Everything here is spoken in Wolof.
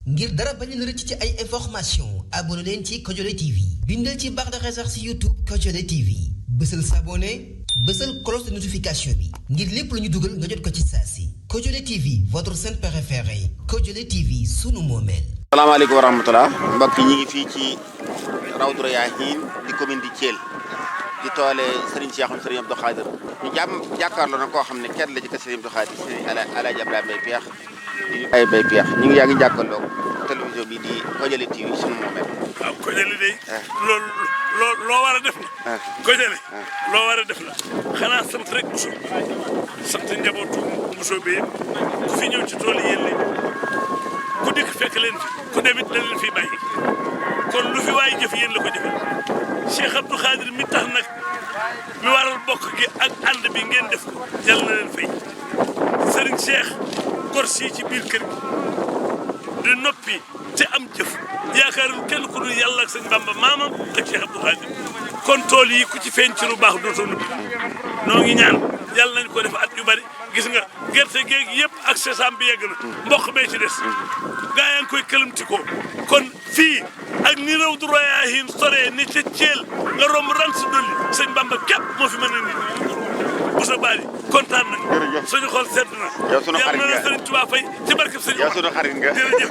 ngir dara bañ leen rëcc ci ay information abonné leen ci Kodiolé TV bindal ci barre de recherche ci YouTube Kodiolé TV bësal s'abonner bësal cloche de notification bi ngir lépp lu ñu dugal nga jot ko ci saa si Kodiolé TV votre chaîne préférée Kodiolé TV sunu moomeel. salaamaaleykum wa rahmatulah mbokk ñi ngi fii ci Rawdu Rayaahiin di commune di Thiel di toole Serigne Cheikhoum Serigne Abdou Khadir ñu jàkkaarloo na koo xam ne kenn la ci kër Serigne Abdou Khadir Serigne Alaaji Abdoulaye Mbaye Peex ay Mbaye Peex ñu ngi yaa ngi jàkkaarloo télévision bi di Kodiolé TV sunu moomeel. waaw Kodiolé day loolu loo war a def la Kodiolé loo war a def la xanaa sant rek Bousso sant njabootu Bousso bi yëpp ku fi ñëw ci tool yi yéen lañ ku dikk fekk leen fi ku demit da leen fi bàyyi kon lu fi waay jëf yéen la ko jëfal Cheikh Abdou Khadir mi tax nag mi waral bokk gi ak ànd bi ngeen def ko yàlla na leen fay Serigne Cheikh gor sii ci biir kër gi di noppi te am jëf yaakaarul kenn ku dul yàlla ak sëñ Bamba maamam ak Cheikh Abdou Khadir kon tool yi ku ci feeñ ci lu baax dootoo noppi noo ngi ñaan yàlla nañ ko def at yu bari gis nga gerte géeg yëpp ak sesam bi yegg na mboq bee ci des gaa yaa ngi koy këlamti ko kon fii ak ni Rawdu Rayaahiin soree ni ca Thiel nga romb rang si dolli sëñ Bamba képp moo fi mën a nit bu sa baali kontaan nañ suñu xol sedd na yow sunu xarit nga yàlla na la Sëriñ Tuubaa fay ci barkeb sëñ yow sunu xarit nga jërëjëf